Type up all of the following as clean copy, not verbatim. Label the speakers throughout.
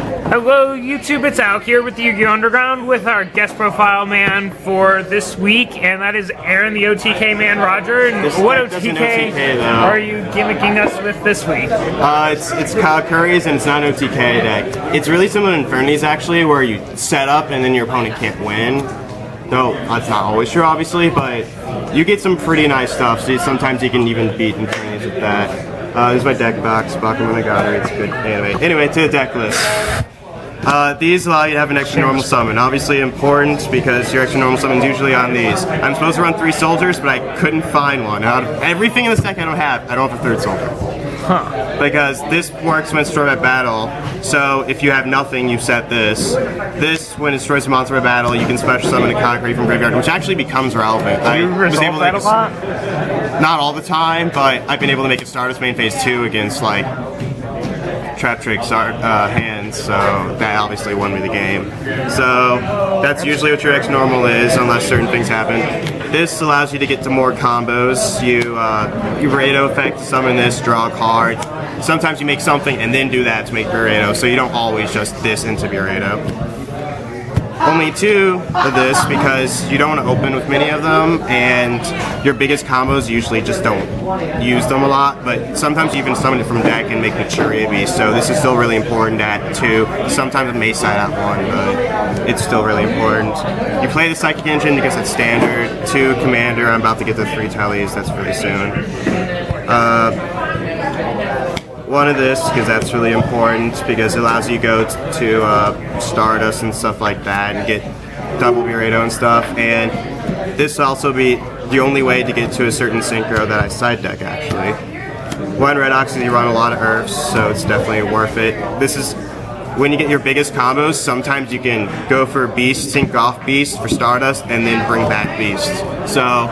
Speaker 1: Hello YouTube, it's Al here with the Yu-Gi-Oh! Underground with our guest profile man for this week, and that is Aaron the OTK man Roger. And what OTK are you gimmicking us with this week?
Speaker 2: It's Kaukuri's and it's not an OTK deck. It's really similar to Infernity's actually, where you set up and then your opponent can't win. Though that's not always true obviously, but you get some pretty nice stuff, so sometimes you can even beat Infernity's with that. This is my deck box, Bakumonogatari, it's a good anime. Anyway, to the deck list. These allow you to have an extra normal summon. Obviously important because your extra normal summon is usually on these. I'm supposed to run 3 soldiers, but I couldn't find one. Out of everything in this deck I don't have a third soldier.
Speaker 1: Huh.
Speaker 2: Because this works when it's destroyed by battle, so if you have nothing, you set this. This, when it destroys a monster by battle, you can special summon a Kaurakuri from graveyard, which actually becomes relevant.
Speaker 1: Do you resolve that a lot?
Speaker 2: Not all the time, but I've been able to make it Stardust main phase 2 against, like, Trap Trick hands, so that obviously won me the game. So that's usually what your X normal is, unless certain things happen. This allows you to get to more combos. You Burrito effect, summon this, draw a card. Sometimes you make something and then do that to make Burrito, so you don't always just this into Burrito. Only 2 of this because you don't want to open with many of them, and your biggest combos usually just don't use them a lot, but sometimes you even summon it from deck and make Maturia Beast, so this is still really important at 2. Sometimes it may side at 1, but it's still really important. You play the Psychic Engine because it's standard. 2 Commander, I'm about to get the 3 tallies, that's really soon. 1 of this, because that's really important, because it allows you to go to Stardust and stuff like that, and get double Burrito and stuff, and this will also be the only way to get to a certain synchro that I side deck, actually. 1 Red Ox, you run a lot of Earths, so it's definitely worth it. This is, when you get your biggest combos, sometimes you can go for Beast, sync off Beast for Stardust, and then bring back Beast. So,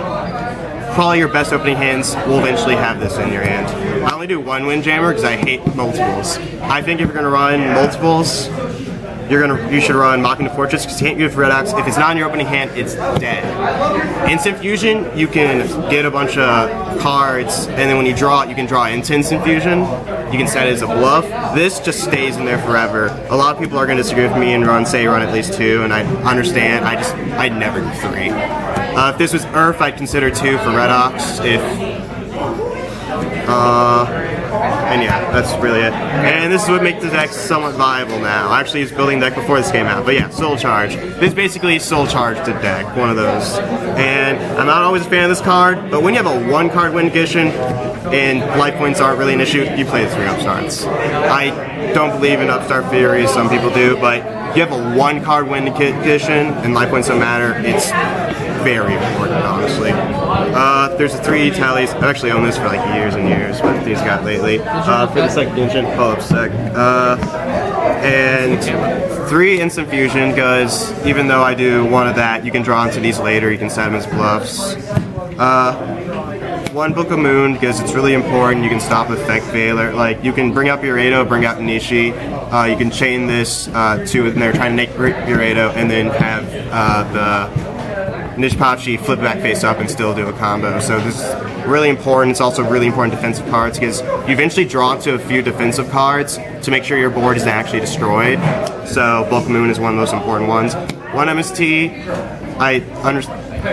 Speaker 2: probably your best opening hands will eventually have this in your hand. I only do 1 Windjammer because I hate multiples. I think if you're gonna run multiples, you should run Mocking the Fortress because you can't use Red Ox. If it's not in your opening hand, it's dead. Instant Fusion, you can get a bunch of cards, and then when you draw it, you can draw into Instant Fusion. You can set it as a bluff. This just stays in there forever. A lot of people are gonna disagree with me and run at least 2, and I understand. I'd never do 3. If this was Earth, I'd consider 2 for Red Ox. And yeah, that's really it. And this is what makes the deck somewhat viable now. I actually was building the deck before this came out, but yeah, Soul Charge. This is basically Soul Charge the deck, one of those. And I'm not always a fan of this card, but when you have a 1-card win condition and life points aren't really an issue, you play the 3 Upstarts. I don't believe in Upstart Fury, some people do, but if you have a 1-card win condition and life points don't matter, it's very important, honestly. There's the 3 tallies. I've actually owned this for like years and years, but these got lately. For the second engine, pull up sec. And 3 Instant Fusion, because even though I do 1 of that, you can draw into these later, you can set them as bluffs. 1 Book of Moon, because it's really important, you can stop Effect Failure. Like, you can bring up Burrito, bring out Nishi, you can chain this to, and they're trying to make Burrito, and then have the Nishpachi flip back face up and still do a combo. So this is really important. It's also really important defensive cards because you eventually draw to a few defensive cards to make sure your board isn't actually destroyed. So Book of Moon is one of the most important ones. 1 MST,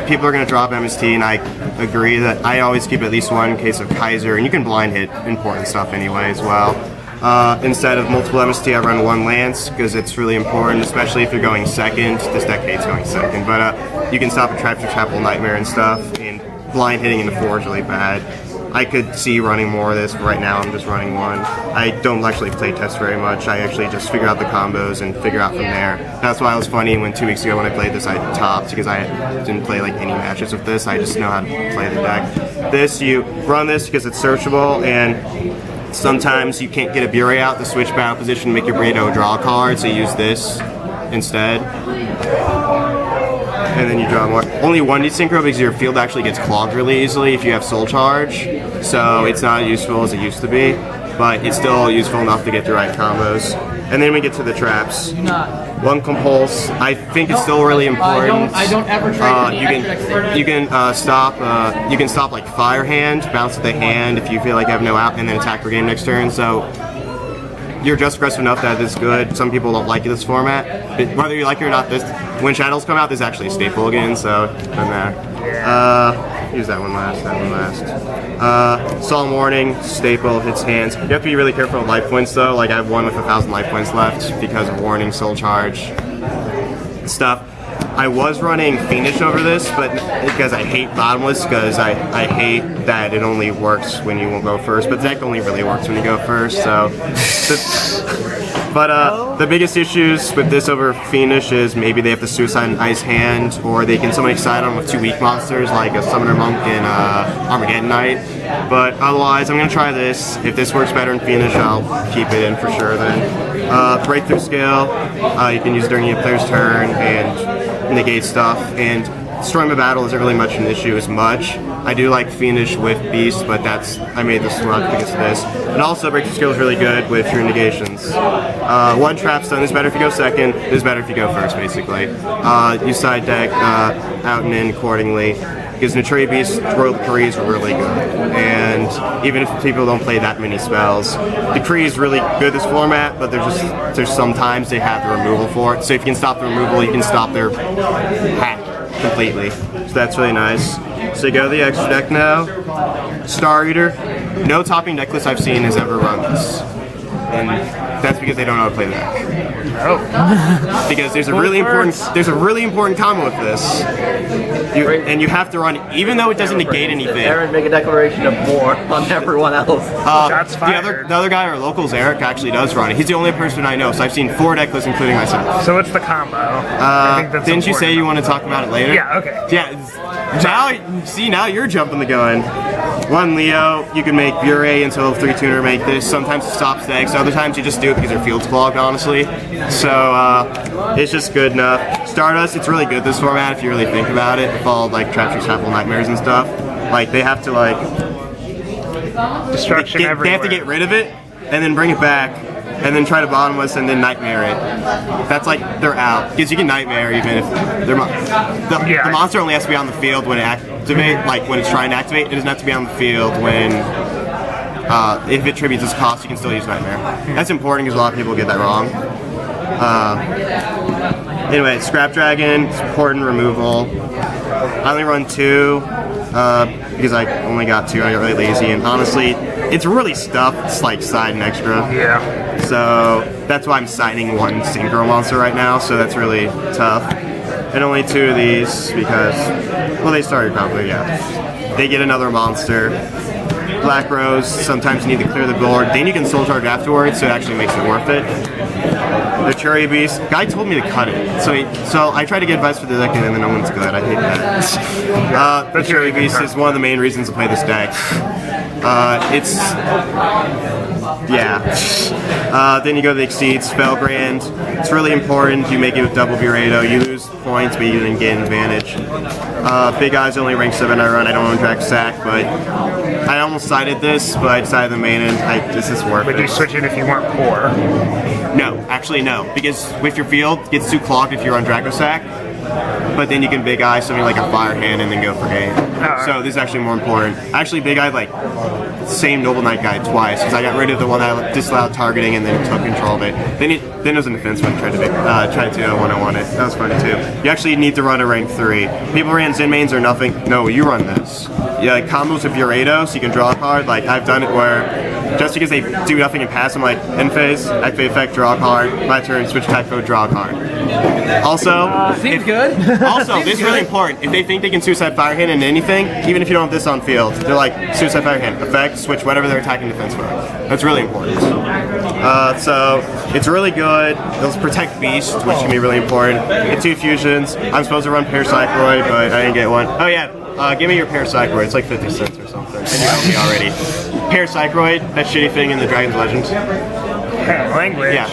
Speaker 2: people are going to drop MST, and I agree that I always keep at least 1 in case of Kaiser, and you can blind hit important stuff anyway as well. Instead of multiple MST, I run 1 Lance because it's really important, especially if you're going second. This deck hates going second, but you can stop a Trap to Chapel Nightmare and stuff, and blind hitting in the 4 is really bad. I could see running more of this, but right now I'm just running 1. I don't actually play test very much. I actually just figure out the combos and figure out from there. That's why it was funny when 2 weeks ago when I played this I topped because I didn't play like any matches with this. I just know how to play the deck. This, you run this because it's searchable, and sometimes you can't get a Bure out to switch battle position to make your Burrito draw a card, so you use this instead. And then you draw more. Only 1 desynchro because your field actually gets clogged really easily if you have Soul Charge, so it's not as useful as it used to be, but it's still useful enough to get the right combos. And then we get to the traps. 1 Compulse. I think it's still really important.
Speaker 3: I don't ever try to
Speaker 2: you can stop like Fire Hand, bounce the hand if you feel like you have no out, and then attack for game next turn. So you're just aggressive enough that it's good. Some people don't like this format. Whether you like it or not, when Shadows come out, this is actually a staple again, so done that. Use that one last, Solemn Warning, staple, hits hands. You have to be really careful with life points though, like I have one with 1,000 life points left because of Warning, Soul Charge, stuff. I was running Fiendish over this, but because I hate Bottomless, because I hate that it only works when you won't go first, but the deck only really works when you go first, so... But the biggest issues with this over Fiendish is maybe they have to Suicide and Ice Hand, or they can summon Exciton with 2 weak monsters like a Summoner Monk and Armageddon Knight. But otherwise, I'm going to try this. If this works better in Fiendish, I'll keep it in for sure then. Breakthrough Scale, you can use during a player's turn and negate stuff. And Storm of Battle isn't really much an issue as much. I do like Fiendish with Beast, but I made this run because of this. And also, Breakthrough Skill is really good with your negations. One Trap Stun is better if you go second, is better if you go first, basically. You side deck out and in accordingly. Because Naturi Beast, Royal Decree is really good. And even if people don't play that many spells, Decree is really good this format, but there's sometimes they have the removal for it. So if you can stop the removal, you can stop their hack completely. So that's really nice. So you go to the extra deck now. Star Eater. No topping deck list I've seen has ever run this. And that's because they don't know how to play the deck.
Speaker 1: Oh.
Speaker 2: Because there's a really important combo with this. And you have to run, even though it doesn't negate anything.
Speaker 3: Aaron, make a declaration of war on everyone else.
Speaker 1: Shots fired.
Speaker 2: The other guy, our locals, Eric, actually does run it. He's the only person I know, so I've seen 4 deck lists, including myself.
Speaker 1: So what's the combo? I think that's
Speaker 2: didn't you say
Speaker 1: important.
Speaker 2: you want to talk about it later?
Speaker 1: Yeah, okay.
Speaker 2: Yeah, now you're jumping the gun. One Leo, you can make Bure into level 3 tuner, make this. Sometimes it stops decks, other times you just do it because your field's clogged, honestly. So, it's just good enough. Stardust, it's really good this format if you really think about it. With all, like, Treacherous Apple Nightmares and stuff. Like, they have to, like...
Speaker 1: Destruction everywhere.
Speaker 2: They have to get rid of it, and then bring it back, and then try to bottomless, and then Nightmare it. That's like, they're out. Because you can Nightmare even if they're... The monster only has to be on the field when it activates, like, when it's trying to activate. It doesn't have to be on the field when... if it tributes its cost, you can still use Nightmare. That's important because a lot of people get that wrong. Anyway, Scrap Dragon, it's important removal. I only run 2 because I only got 2. I got really lazy, and honestly, it's really stuffed. It's like side and extra.
Speaker 1: Yeah.
Speaker 2: So that's why I'm signing 1 Synchro monster right now. So that's really tough. And only 2 of these because, well, they started probably. Yeah. They get another monster. Black Rose, sometimes you need to clear the board. Then you can Soul Charge afterwards, so it actually makes it worth it. The Cherry Beast, guy told me to cut it. So I tried to get advice for the deck and then no one's good. I hate that. The Cherry Beast is one of the main reasons to play this deck. Then you go to the Exceed, Spellgrand. It's really important. You make it with double Burrito. You lose points, but you didn't gain advantage. Big Eyes only rank 7 I run. I don't own Drac Sack, but I almost sided this, but I decided the main end. This is worth it.
Speaker 1: Would you switch it if you weren't poor?
Speaker 2: No, actually no, because with your field, it gets too clogged if you run Draco Sack. But then you can Big Eye something like a Fire Hand and then go for game. So this is actually more important. Actually, Big Eye like same Noble Knight guy twice because I got rid of the one that disallowed targeting and then took control of it. Then it was a defense when I tried to 101 it. That was funny too. You actually need to run a rank 3. People ran Zen mains or nothing. No, you run this. Yeah, like combos with Burrito so you can draw a card. Like I've done it where just because they do nothing and pass, I'm like end phase, activate effect, draw a card. My turn, switch attack code, draw a card. Also,
Speaker 3: seems good.
Speaker 2: Also, this is really important. If they think they can Suicide Fire Hand into anything, even if you don't have this on field, they're like Suicide Fire Hand, effect, switch whatever they're attacking defense for. That's really important. So it's really good. It'll protect Beast, which can be really important. Get 2 fusions. I'm supposed to run Paracycloid, but I didn't get one. Oh yeah, give me your Paracycloid. It's like 50 cents or something. And you owe me already. Paracycloid, that shitty thing in the Dragon's Legends.
Speaker 1: Language.
Speaker 2: Yeah.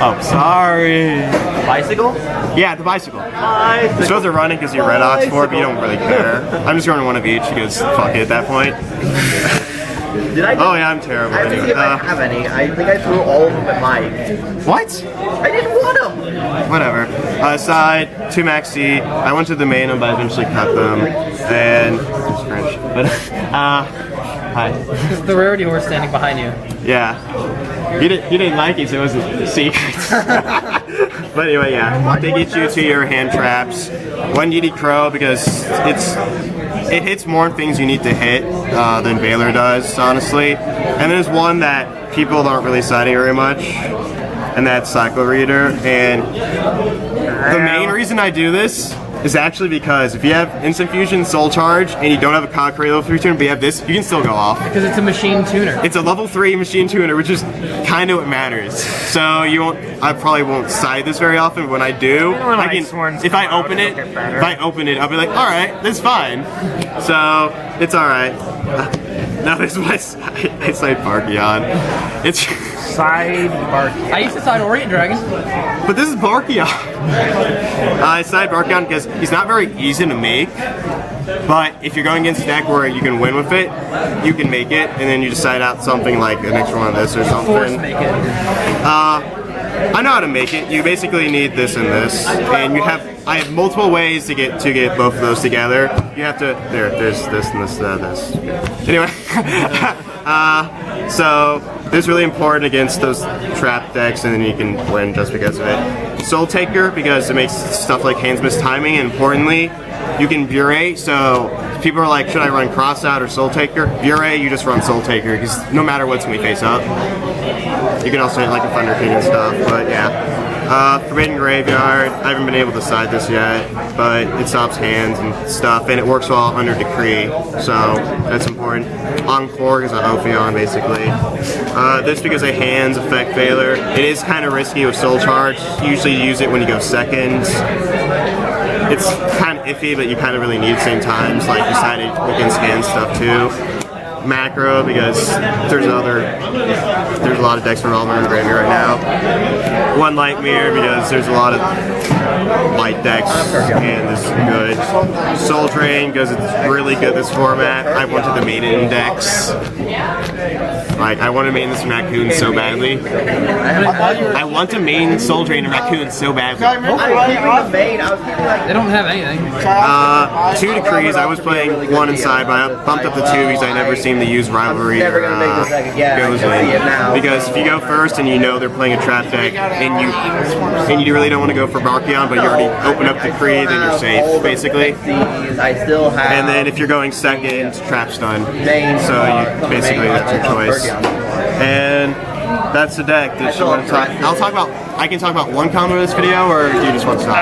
Speaker 2: Oh, sorry.
Speaker 3: Bicycle?
Speaker 2: Yeah, the bicycle.
Speaker 3: Bicycle.
Speaker 2: You're supposed to run it because you're red ox for it, but you don't really care. I'm just running 1 of each because fuck it at that point.
Speaker 3: Did I?
Speaker 2: Oh yeah, I'm terrible.
Speaker 3: I have to see if I have any. I think I threw all of them at Mike.
Speaker 2: What?
Speaker 3: I didn't want them.
Speaker 2: Whatever. Side, 2 maxi. I went to the main but I eventually cut them. And it's French. But hi.
Speaker 4: The rarity horse standing behind you.
Speaker 2: Yeah. You didn't like it, so it wasn't a secret. But anyway, yeah. They get you to your hand traps. One you need Crow because it hits more things you need to hit than Baylor does, honestly. And there's one that people don't really citing very much, and that's Cycle Reader. And the main reason I do this is actually because if you have Instant Fusion, Soul Charge, and you don't have a Kaurakuri level 3 tuner, but you have this, you can still go off.
Speaker 4: Because it's a machine tuner.
Speaker 2: It's a level 3 machine tuner, which is kind of what matters. So I probably won't side this very often, but when I do, I can, if I open it, I'll be like, alright, that's fine. So, it's alright. Now this is my side Barkion. It's
Speaker 1: Side Barkion.
Speaker 4: I used to side Orient Dragon.
Speaker 2: But this is Barkion. I side Barkion because he's not very easy to make. But if you're going against a deck where you can win with it, you can make it, and then you decide out something like an extra one of this or something.
Speaker 4: Force make it.
Speaker 2: I know how to make it. You basically need this and this, and I have multiple ways to get both of those together. You have to there's this and this. Anyway, so this is really important against those trap decks, and then you can win just because of it. Soul Taker because it makes stuff like hands miss timing, and importantly, you can Bure. So people are like, should I run Cross Out or Soul Taker? Bure, you just run Soul Taker because no matter what's gonna be face up. You can also hit like a Thunder King and stuff, but yeah. Forbidden Graveyard, I haven't been able to side this yet, but it stops hands and stuff, and it works well under Decree, so that's important. Encore is an Ophion, basically. This because the hands affect Baylor. It is kind of risky with Soul Charge. Usually you use it when you go seconds. It's kind of iffy, but you kind of really need it at the same times, like you sided against hand stuff too. Macro because there's a lot of decks for Revolver and Gravy right now. One Light Mirror because there's a lot of light decks and this is good. Soul Drain because it's really good this format. I wanted to main it in decks. Like I want to main this Raccoon so badly. I want to main Soul Drain and Raccoon so badly.
Speaker 4: They don't have anything.
Speaker 2: 2 Decrees. I was playing 1 inside, but I bumped up to 2 because I never seem to use Rivalry or goes in. Because if you go first and you know they're playing a trap deck and you really don't want to go for Barkion, but you already open up Decree, then you're safe, basically. And then if you're going second, trap stun. So basically that's your choice. And that's the deck. Did you want to talk? I can talk about one combo in this video, or do you just want to stop?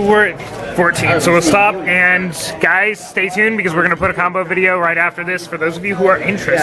Speaker 1: We're at 14, so we'll stop. And guys, stay tuned because we're going to put a combo video right after this for those of you who are interested.